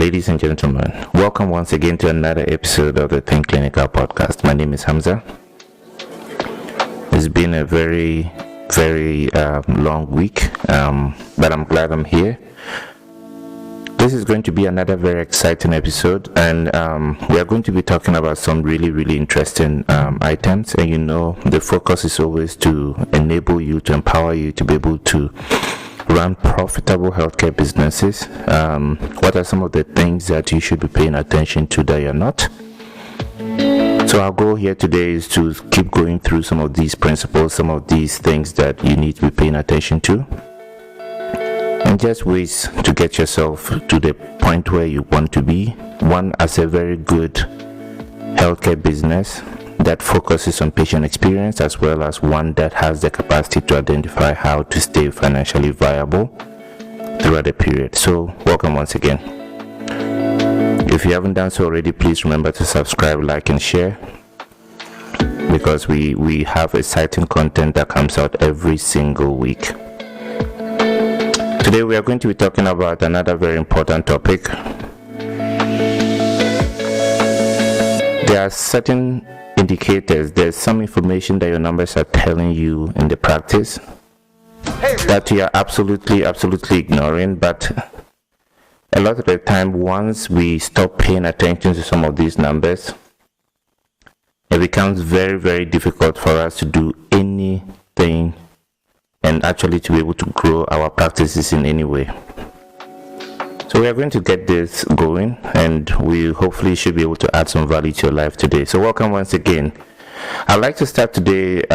Ladies and gentlemen, welcome once again to another episode of the Think Clinical podcast. My name is Hamza. It's been a very long week, but I'm glad I'm here. This is going to be another very exciting episode, and we are going to be talking about some really interesting items. And the focus is always to enable you, to empower you to be able to run profitable healthcare businesses. What are some of the things that you should be paying attention to that you're not? So our goal here today is to keep going through some of these principles, some of these things that you need to be paying attention to, and just ways to get yourself to the point where you want to be. One, as a very good healthcare business that focuses on patient experience, as well as one that has the capacity to identify how to stay financially viable throughout the period. So welcome once again. If you haven't done so already, please remember to subscribe, like, and share, because we have exciting content that comes out every single week. Today we are going to be talking about another very important topic. There are certain indicators, there's some information that your numbers are telling you in the practice that you are absolutely ignoring, but a lot of the time, once we stop paying attention to some of these numbers, it becomes very difficult for us to do anything and actually to be able to grow our practices in any way. So we are going to get this going, and we hopefully should be able to add some value to your life today. So welcome once again. I'd like to start today's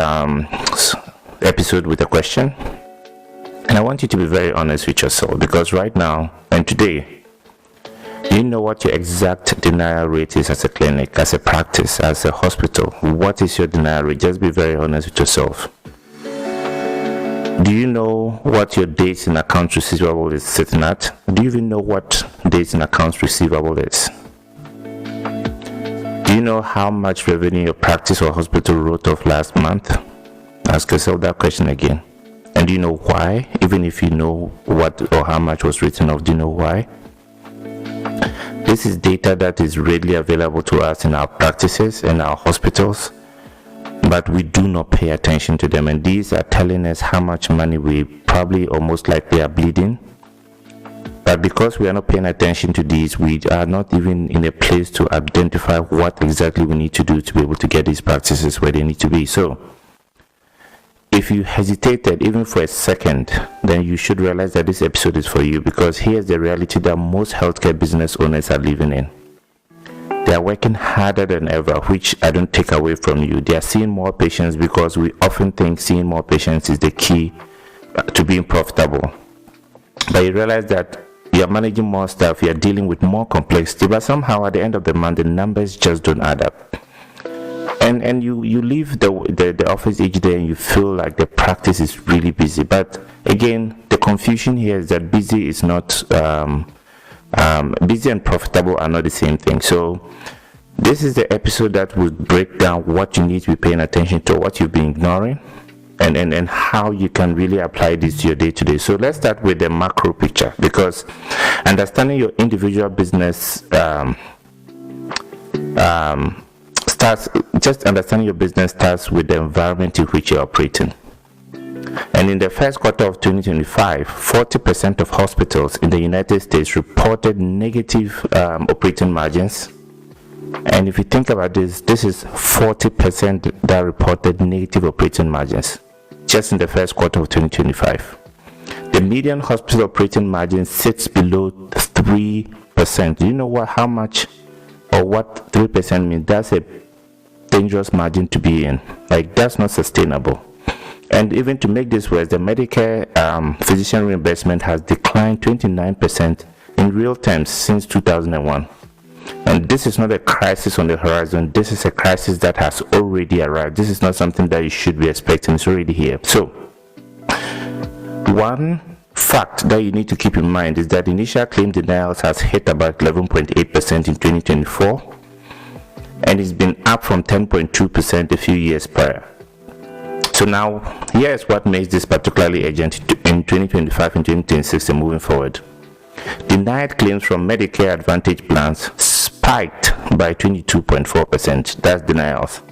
episode with a question, and I want you to be very honest with yourself, because right now and today, you know what your exact denial rate is as a clinic, as a practice, as a hospital. What is your denial rate? Just be very honest with yourself. Do you know what your days in accounts receivable is sitting at? Do you even know what days in accounts receivable is? Do you know how much revenue your practice or hospital wrote off last month? Ask yourself that question again. And do you know why? Even if you know what or how much was written off, do you know why? This is data that is readily available to us in our practices and our hospitals, but we do not pay attention to them, and these are telling us how much money we probably or most likely are bleeding. But because we are not paying attention to these, we are not even in a place to identify what exactly we need to do to be able to get these practices where they need to be. So if you hesitated even for a second, then you should realize that this episode is for you, because here's the reality that most healthcare business owners are living in. They are working harder than ever, which I don't take away from you. They are seeing more patients, because we often think seeing more patients is the key to being profitable. But you realize that you are managing more stuff, you are dealing with more complexity, but somehow at the end of the month, the numbers just don't add up. And you leave the office each day and you feel like the practice is really busy. But again, the confusion here is that busy is not... busy and profitable are not the same thing. So this is the episode that will break down what you need to be paying attention to, what you've been ignoring, and how you can really apply this to your day-to-day. So let's start with the macro picture, because understanding your individual business understanding your business starts with the environment in which you're operating. And in the first quarter of 2025, 40% of hospitals in the United States reported negative operating margins. And if you think about this, this is 40% that reported negative operating margins just in the first quarter of 2025. The median hospital operating margin sits below 3%. Do you know how much or what 3% means? That's a dangerous margin to be in. Like, that's not sustainable. And even to make this worse, the Medicare physician reimbursement has declined 29% in real terms since 2001. And this is not a crisis on the horizon. This is a crisis that has already arrived. This is not something that you should be expecting. It's already here. So, one fact that you need to keep in mind is that initial claim denials has hit about 11.8% in 2024, and it's been up from 10.2% a few years prior. So now, here's what makes this particularly urgent in 2025 and 2026 and moving forward. Denied claims from Medicare Advantage plans spiked by 22.4%. That's denials.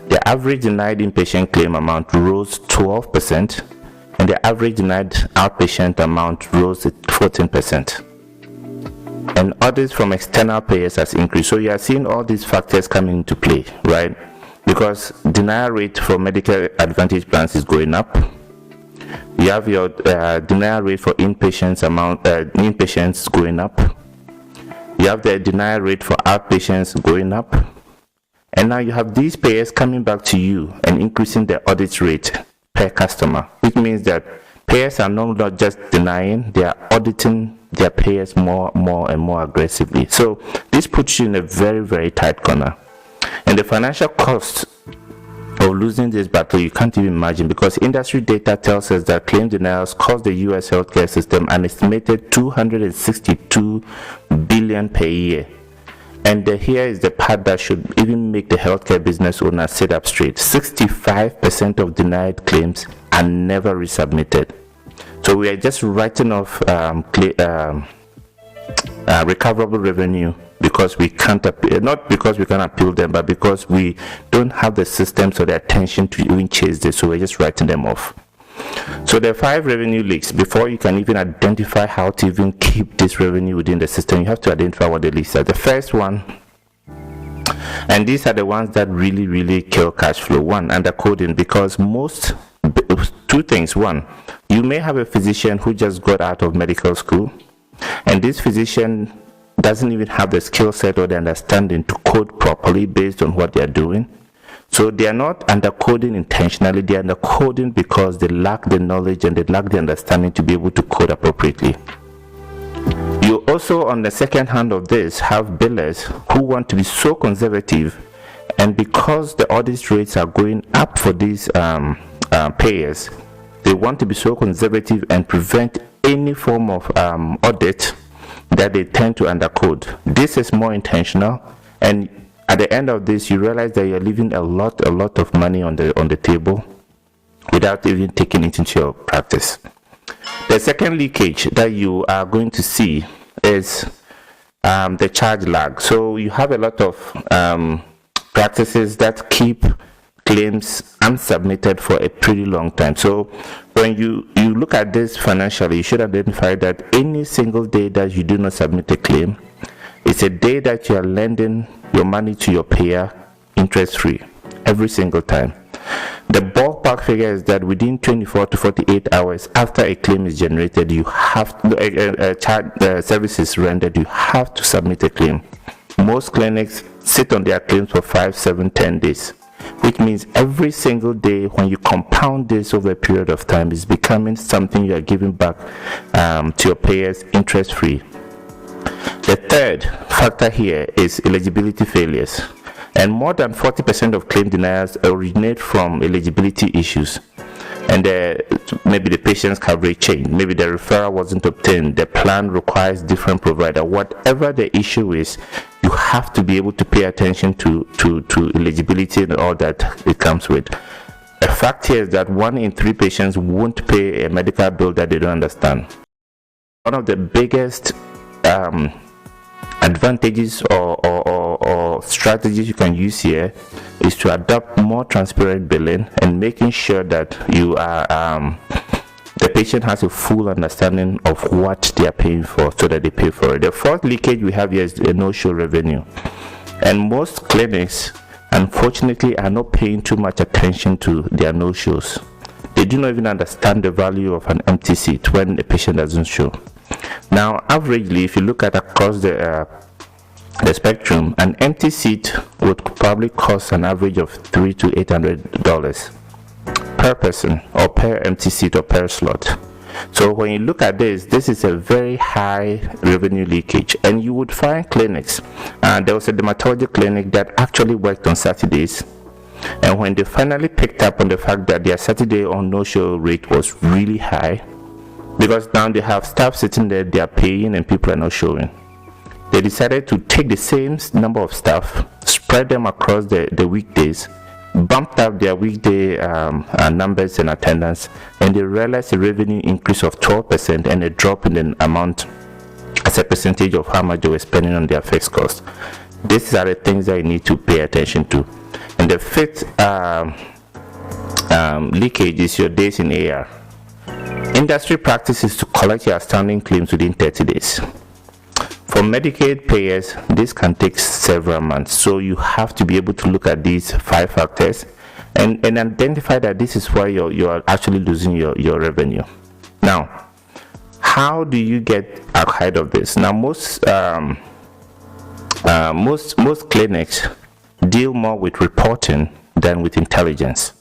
The average denied inpatient claim amount rose 12%, and the average denied outpatient amount rose 14%. And audits from external payers has increased. So you are seeing all these factors coming into play, right? Because denial rate for Medicare Advantage plans is going up. You have your denial rate for inpatients going up. You have the denial rate for outpatients going up. And now you have these payers coming back to you and increasing the audit rate per customer, which means that payers are not just denying, they are auditing their payers more and more aggressively. So this puts you in a very, very tight corner. And the financial cost of losing this battle, you can't even imagine, because industry data tells us that claim denials cost the US healthcare system an estimated $262 billion per year. And here is the part that should even make the healthcare business owner sit up straight. 65% of denied claims are never resubmitted. So we are just writing off recoverable revenue because we can't appeal, not because we can't appeal them, but because we don't have the systems or the attention to even chase this. So we're just writing them off. So there are 5 revenue leaks. Before you can even identify how to even keep this revenue within the system, you have to identify what the leaks are. The first one, and these are the ones that really kill cash flow. One, undercoding, because two things. One, you may have a physician who just got out of medical school, and this physician doesn't even have the skill set or the understanding to code properly based on what they are doing. So they are not undercoding intentionally, they are undercoding because they lack the knowledge and they lack the understanding to be able to code appropriately. You also, on the second hand of this, have billers who want to be so conservative, and because the audit rates are going up for these payers, they want to be so conservative and prevent any form of audit that they tend to undercode. This is more intentional, and at the end of this, you realize that you're leaving a lot of money on the table without even taking it into your practice. The second leakage that you are going to see is the charge lag. So you have a lot of practices that keep claims unsubmitted for a pretty long time. So when you look at this financially, you should identify that any single day that you do not submit a claim, it's a day that you are lending your money to your payer interest free every single time. The ballpark figure is that within 24 to 48 hours after a claim is generated, you have to, service is rendered, you have to submit a claim. Most clinics sit on their claims for 5, 7, 10 days, which means every single day, when you compound this over a period of time, is becoming something you are giving back to your payers interest free. The third factor here is eligibility failures, and more than 40% of claim denials originate from eligibility issues. And maybe the patient's coverage changed, maybe the referral wasn't obtained, the plan requires different provider. Whatever the issue is, you have to be able to pay attention to eligibility and all that it comes with. A fact here is that 1 in 3 patients won't pay a medical bill that they don't understand. One of the biggest advantages or strategies you can use here is to adopt more transparent billing and making sure that you are the patient has a full understanding of what they are paying for, so that they pay for it. The fourth leakage we have here is the no-show revenue, and most clinics unfortunately are not paying too much attention to their no-shows. They do not even understand the value of an empty seat when a patient doesn't show. Now, averagely, if you look at across the spectrum, an empty seat would probably cost an average of $300 to $800 per person, or per empty seat, or per slot. So when you look at this is a very high revenue leakage. And you would find clinics, there was a dermatology clinic that actually worked on Saturdays, and when they finally picked up on the fact that their Saturday on no-show rate was really high, because now they have staff sitting there, they are paying and people are not showing, they decided to take the same number of staff, spread them across the weekdays, bumped up their weekday numbers and attendance, and they realized a revenue increase of 12% and a drop in the amount as a percentage of how much they were spending on their fixed cost. These are the things that you need to pay attention to. And the fifth leakage is your days in AR. Industry practice is to collect your outstanding claims within 30 days. For Medicaid payers, this can take several months, so you have to be able to look at these 5 factors and identify that this is why you're actually losing your revenue. Now, how do you get ahead of this? Now, most clinics deal more with reporting than with intelligence.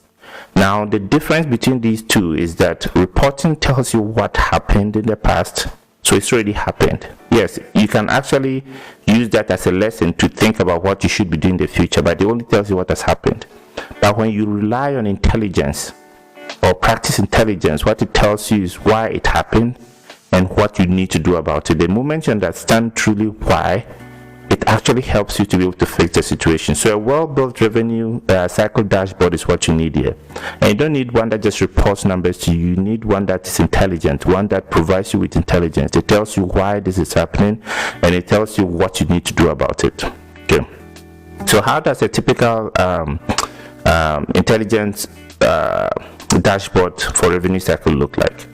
Now, the difference between these two is that reporting tells you what happened in the past, so it's already happened. Yes, you can actually use that as a lesson to think about what you should be doing in the future, but it only tells you what has happened. But when you rely on intelligence or practice intelligence, what it tells you is why it happened and what you need to do about it. The moment you understand truly why, it actually helps you to be able to fix the situation. So a well-built revenue cycle dashboard is what you need here. And you don't need one that just reports numbers to you. You need one that is intelligent, one that provides you with intelligence. It tells you why this is happening, and it tells you what you need to do about it. Okay. So how does a typical intelligence dashboard for revenue cycle look like?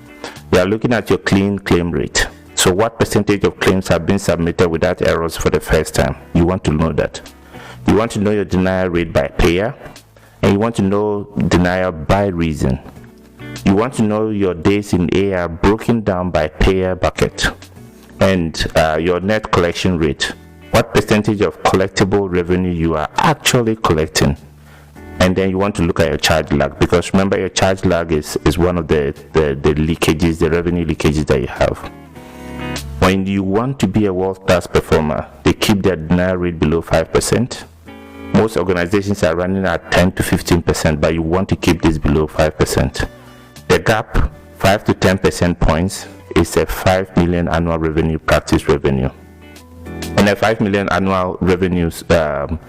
You are looking at your clean claim rate. So what percentage of claims have been submitted without errors for the first time? You want to know that. You want to know your denial rate by payer, and you want to know denial by reason. You want to know your days in AR broken down by payer bucket, and your net collection rate. What percentage of collectible revenue you are actually collecting. And then you want to look at your charge lag, because remember, your charge lag is one of the leakages, the revenue leakages that you have. When you want to be a world-class performer, they keep their denial rate below 5%. Most organizations are running at 10 to 15%, but you want to keep this below 5%. The gap, 5 to 10% points, is a 5 million annual revenue practice revenue. And a 5 million annual revenues practice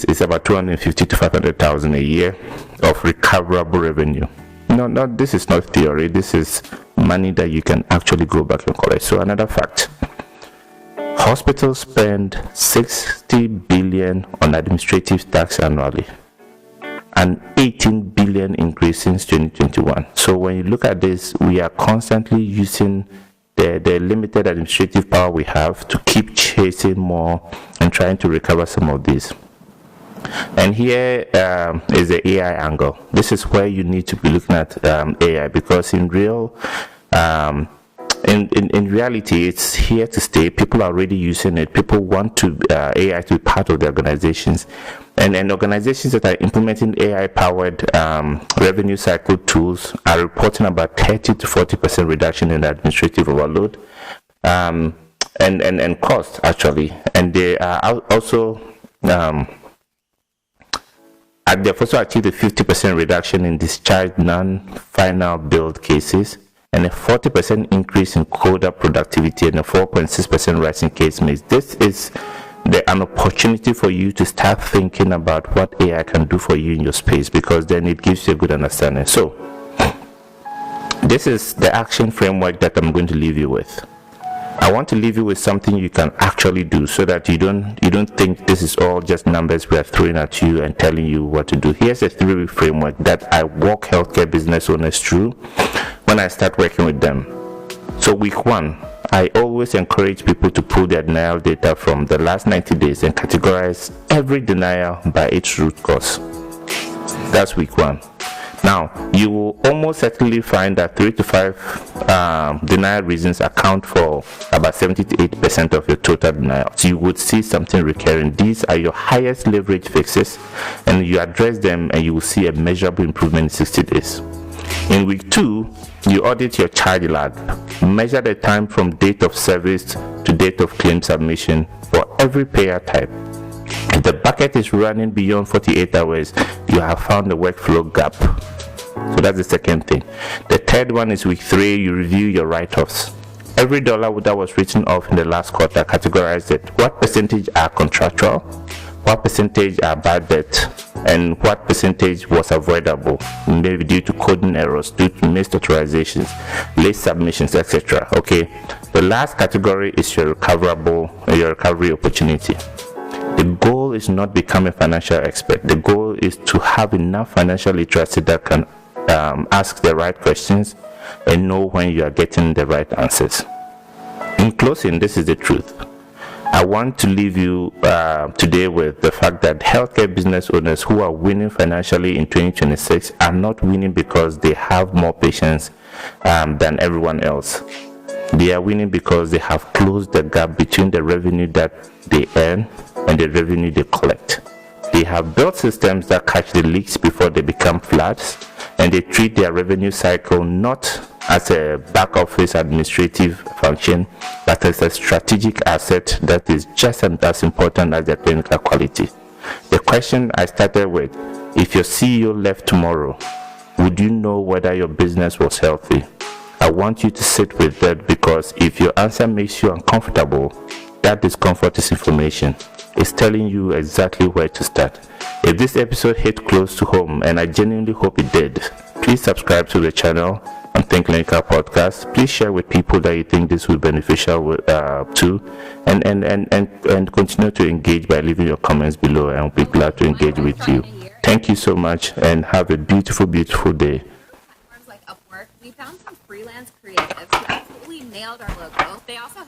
is about 250 to 500,000 a year of recoverable revenue. No, this is not theory. This is money that you can actually go back and collect. So another fact: hospitals spend 60 billion on administrative tax annually, an 18 billion increase since 2021. So when you look at this, we are constantly using the limited administrative power we have to keep chasing more and trying to recover some of these. And here is the AI angle. This is where you need to be looking at AI, because in reality, it's here to stay. People are already using it. People want to AI to be part of their organizations, and organizations that are implementing AI-powered revenue cycle tools are reporting about 30 to 40% reduction in administrative overload and cost, actually. And they are also they've also achieved a 50% reduction in discharged non-final billed cases, and a 40% increase in coder productivity, and a 4.6% rise in case mix. This is an opportunity for you to start thinking about what AI can do for you in your space, because then it gives you a good understanding. So this is the action framework that I'm going to leave you with. I want to leave you with something you can actually do, so that you don't think this is all just numbers we are throwing at you and telling you what to do. Here's a 3-week framework that I walk healthcare business owners through when I start working with them. So week 1, I always encourage people to pull their denial data from the last 90 days and categorize every denial by its root cause. That's week 1. Now, you will almost certainly find that 3 to 5 denial reasons account for about 70 to 80% of your total denials. You would see something recurring. These are your highest leverage fixes, and you address them and you will see a measurable improvement in 60 days. In week 2, you audit your charge lag. Measure the time from date of service to date of claim submission for every payer type. If the bucket is running beyond 48 hours, you have found a workflow gap. So that's the second thing. The third one is week 3, you review your write-offs. Every dollar that was written off in the last quarter, categorize it. What percentage are contractual? What percentage are bad debt? and what percentage was avoidable, maybe due to coding errors, due to missed authorizations, late submissions, etc. Okay, the last category is your recovery opportunity. The goal is not become a financial expert. The goal is to have enough financial literacy that can ask the right questions and know when you are getting the right answers. In closing, this is the truth. I want to leave you today with the fact that healthcare business owners who are winning financially in 2026 are not winning because they have more patients than everyone else. They are winning because they have closed the gap between the revenue that they earn and the revenue they collect. They have built systems that catch the leaks before they become floods, and they treat their revenue cycle not as a back office administrative function, but as a strategic asset that is just as important as their clinical quality. The question I started with, if your CEO left tomorrow, would you know whether your business was healthy? I want you to sit with that, because if your answer makes you uncomfortable, that discomfort is information. It's telling you exactly where to start. If this episode hit close to home, and I genuinely hope it did, please subscribe to the channel and Think Clinical Podcast. Please share with people that you think this will be beneficial to, and continue to engage by leaving your comments below, and I'll be glad to engage with you. Thank you so much, and have a beautiful, beautiful day. Like Upwork, we found some freelance creatives who absolutely nailed our logo. They also